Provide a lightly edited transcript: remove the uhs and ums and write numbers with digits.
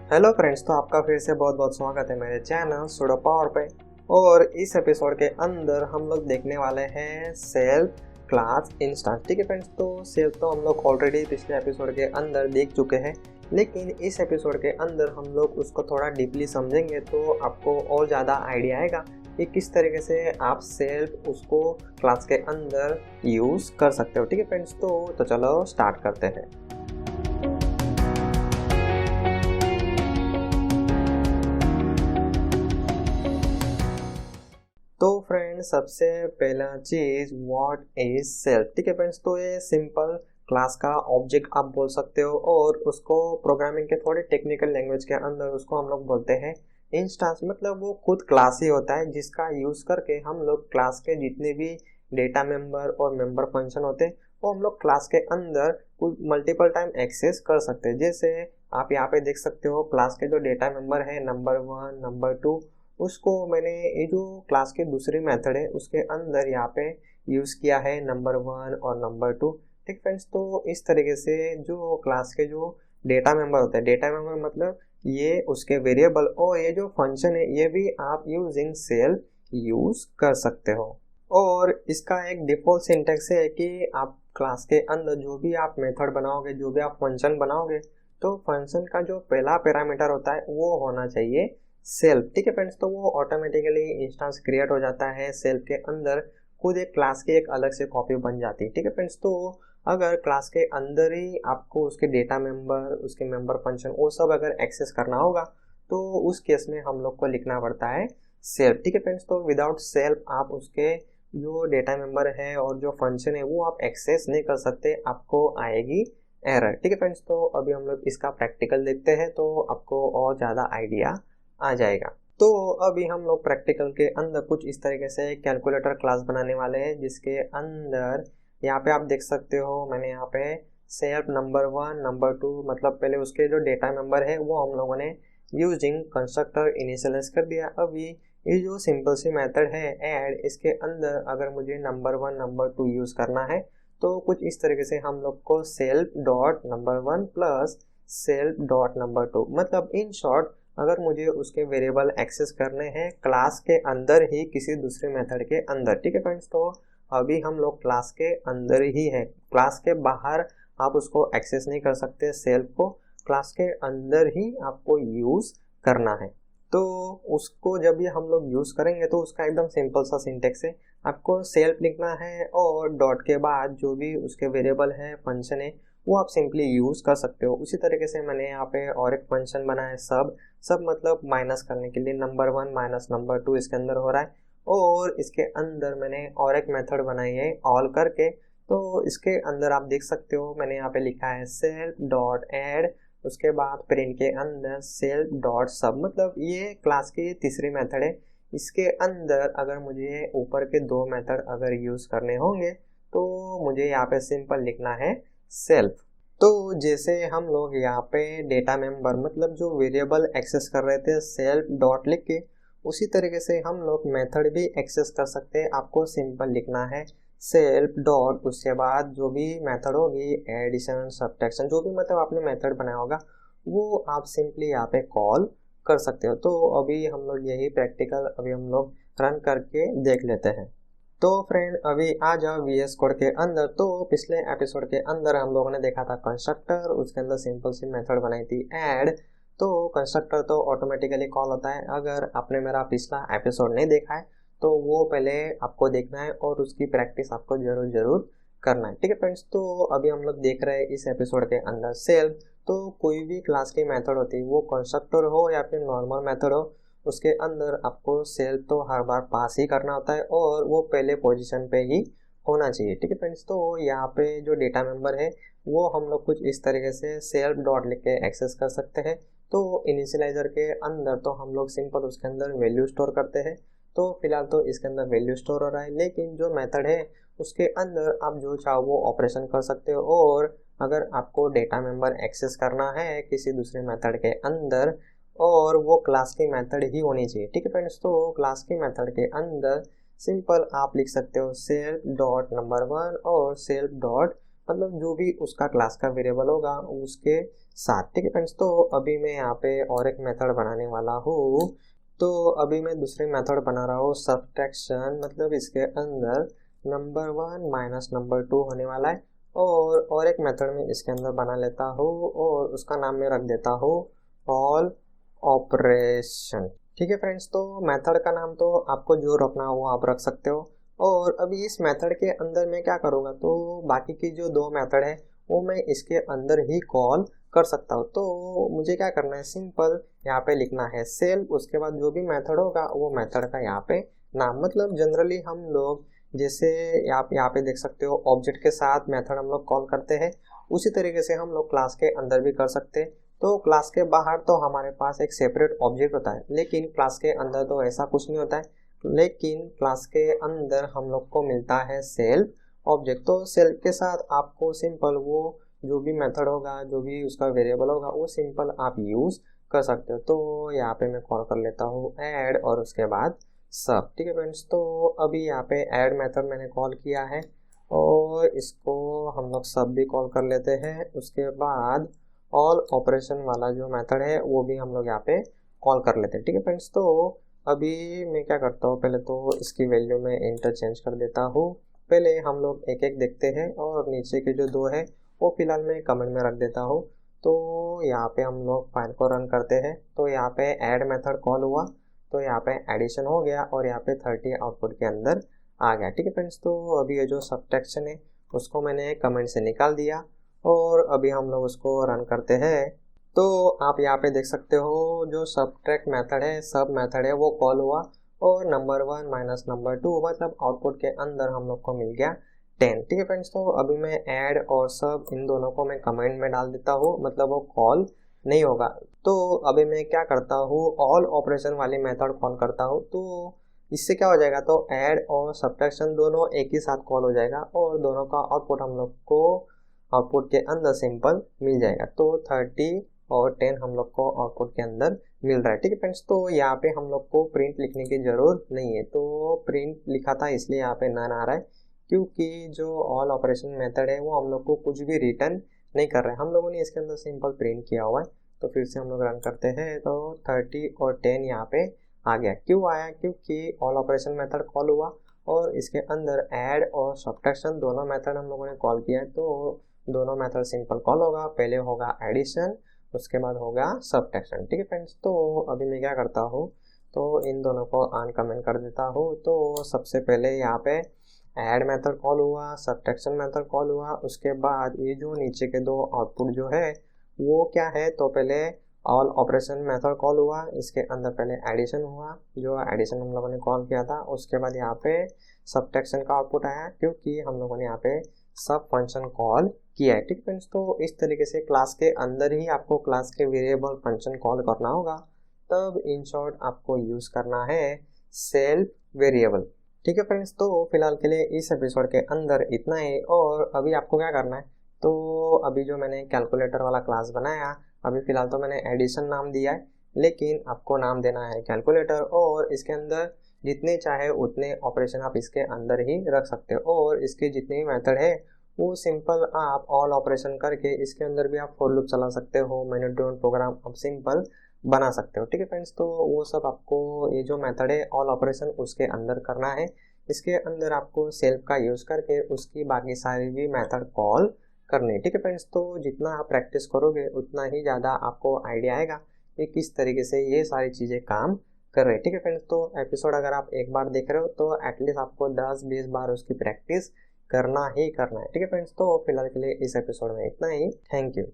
Hello friends, तो आपका फिर से बहुत बहुत स्वागत है मेरे चैनल सुडो पावर पे। और इस एपिसोड के अंदर हम लोग देखने वाले हैं सेल्फ क्लास इंस्टेंस। ठीक है फ्रेंड्स, तो सेल्फ तो हम लोग ऑलरेडी पिछले एपिसोड के अंदर देख चुके हैं, लेकिन इस एपिसोड के अंदर हम लोग उसको थोड़ा डीपली समझेंगे तो आपको और ज़्यादा आइडिया आएगा कि किस तरीके से आप सेल्फ उसको क्लास के अंदर यूज़ कर सकते हो। ठीक है फ्रेंड्स, तो चलो स्टार्ट करते हैं। तो फ्रेंड्स, सबसे पहला चीज व्हाट इज सेल्फ। ठीक है फ्रेंड्स, तो ये सिंपल क्लास का ऑब्जेक्ट आप बोल सकते हो और उसको प्रोग्रामिंग के थोड़े टेक्निकल लैंग्वेज के अंदर उसको हम लोग बोलते हैं इंस्टेंस। मतलब वो खुद क्लास ही होता है जिसका यूज करके हम लोग क्लास के जितने भी डेटा मेंबर और मेंबर फंक्शन होते हैं वो हम लोग क्लास के अंदर कुछ मल्टीपल टाइम एक्सेस कर सकते हैं। जैसे आप यहाँ पे देख सकते हो क्लास के जो डेटा मेंबर है नंबर 1 नंबर 2, उसको मैंने ये जो क्लास की दूसरी मेथड है उसके अंदर यहाँ पे यूज़ किया है नंबर 1 और नंबर 2। ठीक फ्रेंड्स, तो इस तरीके से जो क्लास के जो डेटा मेंबर होते हैं, डेटा मेंबर मतलब ये उसके वेरिएबल और ये जो फंक्शन है ये भी आप यूजिंग सेल्फ यूज़ कर सकते हो। और इसका एक डिफॉल्ट सिंटैक्स है कि आप क्लास के अंदर जो भी आप मेथड बनाओगे, जो भी आप फंक्शन बनाओगे, तो फंक्शन का जो पहला पैरामीटर होता है वो होना चाहिए सेल्फ। ठीक है फ्रेंड्स, तो वो ऑटोमेटिकली इंस्टेंस क्रिएट हो जाता है सेल्फ के अंदर, खुद एक क्लास की एक अलग से कॉपी बन जाती है। ठीक है फ्रेंड्स, तो अगर क्लास के अंदर ही आपको उसके डेटा मेंबर, उसके मेंबर फंक्शन वो सब अगर एक्सेस करना होगा तो उस केस में हम लोग को लिखना पड़ता है सेल्फ। ठीक है फ्रेंड्स, तो विदाउट सेल्फ आप उसके जो डेटा मेंबर है और जो फंक्शन है वो आप एक्सेस नहीं कर सकते, आपको आएगी एरर। ठीक है फ्रेंड्स, तो अभी हम लोग इसका प्रैक्टिकल देखते हैं तो आपको और ज़्यादा आइडिया आ जाएगा। तो अभी हम लोग प्रैक्टिकल के अंदर कुछ इस तरीके से कैलकुलेटर क्लास बनाने वाले हैं जिसके अंदर यहाँ पे आप देख सकते हो मैंने यहाँ पे सेल्फ नंबर 1 नंबर 2 मतलब पहले उसके जो डेटा नंबर है वो हम लोगों ने यूजिंग कंस्ट्रक्टर इनिशियलाइज कर दिया। अभी ये जो सिंपल सी मेथड है ऐड, इसके अंदर अगर मुझे नंबर 1 नंबर 2 यूज करना है तो कुछ इस तरीके से हम लोग को self dot number 1 plus self dot number 2, मतलब इन शॉर्ट अगर मुझे उसके वेरिएबल एक्सेस करने हैं क्लास के अंदर ही किसी दूसरे मेथड के अंदर। ठीक है फ्रेंड्स, तो अभी हम लोग क्लास के अंदर ही है, क्लास के बाहर आप उसको एक्सेस नहीं कर सकते सेल्फ को, क्लास के अंदर ही आपको यूज करना है। तो उसको जब भी हम लोग यूज करेंगे तो उसका एकदम सिंपल सा सिंटेक्स है, आपको सेल्फ लिखना है और डॉट के बाद जो भी उसके वेरिएबल है फंक्शन है वो आप सिंपली यूज कर सकते हो। उसी तरीके से मैंने यहाँ पे और एक फंक्शन बनाया है सब सब मतलब माइनस करने के लिए, नंबर 1 माइनस नंबर 2 इसके अंदर हो रहा है। और इसके अंदर मैंने और एक मेथड बनाई है ऑल करके, तो इसके अंदर आप देख सकते हो मैंने यहाँ पे लिखा है सेल्फ डॉट एड, उसके बाद फिर इनके अंदर सेल्फ डॉट सब, मतलब ये क्लास की तीसरी मेथड है। इसके अंदर अगर मुझे ऊपर के दो मेथड अगर यूज करने होंगे तो मुझे यहाँ पे सिंपल लिखना है सेल्फ। तो जैसे हम लोग यहाँ पे डेटा मेंबर मतलब जो वेरिएबल एक्सेस कर रहे थे सेल्फ डॉट लिख के, उसी तरीके से हम लोग मेथड भी एक्सेस कर सकते हैं। आपको सिंपल लिखना है सेल्फ डॉट, उसके बाद जो भी मेथड होगी एडिशन सब्ट्रैक्शन जो भी मतलब आपने मेथड बनाया होगा वो आप सिंपली यहाँ पे कॉल कर सकते हो। तो अभी हम लोग यही प्रैक्टिकल अभी हम लोग रन करके देख लेते हैं। तो फ्रेंड अभी आ जाओ VS कोड के अंदर। तो पिछले एपिसोड के अंदर हम लोगों ने देखा था कंस्ट्रक्टर, उसके अंदर सिंपल सी मेथड बनाई थी ऐड। तो कंस्ट्रक्टर तो ऑटोमेटिकली कॉल होता है। अगर आपने मेरा पिछला एपिसोड नहीं देखा है तो वो पहले आपको देखना है और उसकी प्रैक्टिस आपको जरूर करना है। ठीक है फ्रेंड्स, तो अभी हम लोग देख रहे हैं इस एपिसोड के अंदर सेल्फ। तो कोई भी क्लास की मेथड होती है, वो कंस्ट्रक्टर हो या फिर नॉर्मल मेथड हो, उसके अंदर आपको सेल्फ तो हर बार पास ही करना होता है और वो पहले पोजीशन पे ही होना चाहिए। ठीक है फ्रेंड्स, तो यहाँ पे जो डेटा मेंबर है वो हम लोग कुछ इस तरीके से सेल्फ डॉट लिख के एक्सेस कर सकते हैं। तो इनिशियलाइजर के अंदर तो हम लोग सिंपल उसके अंदर वैल्यू स्टोर करते हैं। तो फिलहाल तो इसके अंदर वैल्यू स्टोर हो रहा है, लेकिन जो मेथड है उसके अंदर आप जो चाहो वो ऑपरेशन कर सकते हो। और अगर आपको डेटा मेंबर एक्सेस करना है किसी दूसरे मेथड के अंदर और वो क्लास की मेथड ही होनी चाहिए। ठीक है फ्रेंड्स, तो क्लास की मेथड के अंदर सिंपल आप लिख सकते हो सेल्फ डॉट नंबर 1 और सेल्फ डॉट मतलब जो भी उसका क्लास का वेरिएबल होगा उसके साथ। ठीक है फ्रेंड्स, तो अभी मैं यहाँ पे और एक मेथड बनाने वाला हूँ। तो अभी मैं दूसरे मेथड बना रहा हूँ सब्ट्रैक्शन, मतलब इसके अंदर नंबर 1 माइनस नंबर 2 होने वाला है। और एक मेथड में इसके अंदर बना लेता हूँ और उसका नाम मैं रख देता हूँ ऑल ऑपरेशन। ठीक है फ्रेंड्स, तो मेथड का नाम तो आपको जो रखना हो वो आप रख सकते हो। और अभी इस मेथड के अंदर मैं क्या करूँगा, तो बाकी की जो दो मेथड है वो मैं इसके अंदर ही कॉल कर सकता हूँ। तो मुझे क्या करना है, सिंपल यहाँ पे लिखना है सेल्फ, उसके बाद जो भी मेथड होगा वो मेथड का यहाँ पे नाम। मतलब जनरली हम लोग जैसे आप यहाँ पे देख सकते हो ऑब्जेक्ट के साथ मेथड हम लोग कॉल करते हैं, उसी तरीके से हम लोग क्लास के अंदर भी कर सकते हैं। तो क्लास के बाहर तो हमारे पास एक सेपरेट ऑब्जेक्ट होता है, लेकिन क्लास के अंदर तो ऐसा कुछ नहीं होता है। लेकिन क्लास के अंदर हम लोग को मिलता है सेल्फ ऑब्जेक्ट। तो सेल्फ के साथ आपको सिंपल वो जो भी मेथड होगा, जो भी उसका वेरिएबल होगा, वो सिंपल आप यूज कर सकते हो। तो यहाँ पे मैं कॉल कर लेता हूँ ऐड और उसके बाद सब। ठीक है फ्रेंड्स, तो अभी यहाँ पे ऐड मेथड मैंने कॉल किया है और इसको हम लोग सब भी कॉल कर लेते हैं। उसके बाद ऑल ऑपरेशन वाला जो मेथड है वो भी हम लोग यहाँ पे कॉल कर लेते हैं। ठीक है फ्रेंड्स, तो अभी मैं क्या करता हूँ, पहले तो इसकी वैल्यू में इंटरचेंज कर देता हूँ। पहले हम लोग एक एक देखते हैं और नीचे के जो दो है वो फिलहाल मैं कमेंट में रख देता हूँ। तो यहाँ पे हम लोग फाइल को रन करते हैं। तो यहाँ पे ऐड मेथड कॉल हुआ, तो यहाँ पे एडिशन हो गया और यहाँ पे 30 आउटपुट के अंदर आ गया। ठीक है फ्रेंड्स, तो अभी ये जो सब्ट्रैक्शन है उसको मैंने कमेंट से निकाल दिया और अभी हम लोग उसको रन करते हैं। तो आप यहाँ पे देख सकते हो जो सब्ट्रैक्ट मेथड है, सब मेथड है वो कॉल हुआ और नंबर 1 माइनस नंबर 2 मतलब आउटपुट के अंदर हम लोग को मिल गया 10। ठीक है फ्रेंड्स, तो अभी मैं ऐड और सब इन दोनों को मैं कमेंट में डाल देता हूँ, मतलब वो कॉल नहीं होगा। तो अभी मैं क्या करता हूँ, ऑल ऑपरेशन वाली मेथड कॉल करता हूँ। तो इससे क्या हो जाएगा, तो ऐड और सब्ट्रैक्शन दोनों एक ही साथ कॉल हो जाएगा और दोनों का आउटपुट हम लोग को आउटपुट के अंदर सिंपल मिल जाएगा। तो 30 और 10 हम लोग को आउटपुट के अंदर मिल रहा है। ठीक है फ्रेंड्स, तो यहाँ पे हम लोग को प्रिंट लिखने की जरूरत नहीं है। तो प्रिंट लिखा था इसलिए यहाँ पे नन आ रहा है, क्योंकि जो ऑल ऑपरेशन मेथड है वो हम लोग को कुछ भी रिटर्न नहीं कर रहा है, हम लोगों ने इसके अंदर सिंपल प्रिंट किया हुआ है। तो फिर से हम लोग रन करते हैं, तो 30 और 10 यहाँ पे आ गया। क्यों आया, क्योंकि ऑल ऑपरेशन मेथड कॉल हुआ और इसके अंदर ऐड और सब्ट्रैक्शन दोनों मेथड हम लोगों ने कॉल किया है। तो दोनों मेथड सिंपल कॉल होगा, पहले होगा एडिशन उसके बाद होगा सब्ट्रैक्शन। ठीक है फ्रेंड्स, तो अभी मैं क्या करता हूँ, तो इन दोनों को अनकमेंट कर देता हूँ। तो सबसे पहले यहाँ पे ऐड मेथड कॉल हुआ, सब्ट्रैक्शन मेथड कॉल हुआ, उसके बाद ये जो नीचे के दो आउटपुट जो है वो क्या है, तो पहले ऑल ऑपरेशन मेथड कॉल हुआ, इसके अंदर पहले एडिशन हुआ, जो एडिशन हम लोगों ने कॉल किया था। उसके बाद यहाँ पे सब्ट्रैक्शन का आउटपुट आया, क्योंकि हम लोगों ने यहाँ पे सब फंक्शन कॉल किया है। ठीक फ्रेंड्स, तो इस तरीके से क्लास के अंदर ही आपको क्लास के वेरिएबल फंक्शन कॉल करना होगा। तब इन शॉर्ट आपको यूज करना है सेल्फ वेरिएबल। ठीक है फ्रेंड्स, तो फिलहाल के लिए इस एपिसोड के अंदर इतना ही। और अभी आपको क्या करना है, तो अभी जो मैंने कैलकुलेटर वाला क्लास बनाया, अभी फिलहाल तो मैंने एडिशन नाम दिया है, लेकिन आपको नाम देना है कैलकुलेटर और इसके अंदर जितने चाहे उतने ऑपरेशन आप इसके अंदर ही रख सकते हो। और इसके जितने भी मेथड है वो सिंपल आप ऑल ऑपरेशन करके इसके अंदर भी आप फॉर लूप चला सकते हो, मैन्युअल ड्रिवन प्रोग्राम आप सिंपल बना सकते हो। ठीक है फ्रेंड्स, तो वो सब आपको ये जो मेथड है ऑल ऑपरेशन उसके अंदर करना है। इसके अंदर आपको सेल्फ का यूज करके उसकी बाकी सारी भी मेथड कॉल करनी है। ठीक है फ्रेंड्स, तो जितना आप प्रैक्टिस करोगे उतना ही ज़्यादा आपको आइडिया आएगा कि किस तरीके से ये सारी चीज़ें काम कर रहे हैं। ठीक है फ्रेंड्स, तो एपिसोड अगर आप एक बार देख रहे हो तो एटलीस्ट आपको 10-20 बार उसकी प्रैक्टिस करना ही करना है। ठीक है फ्रेंड्स, तो फिलहाल के लिए इस एपिसोड में इतना ही। Thank you.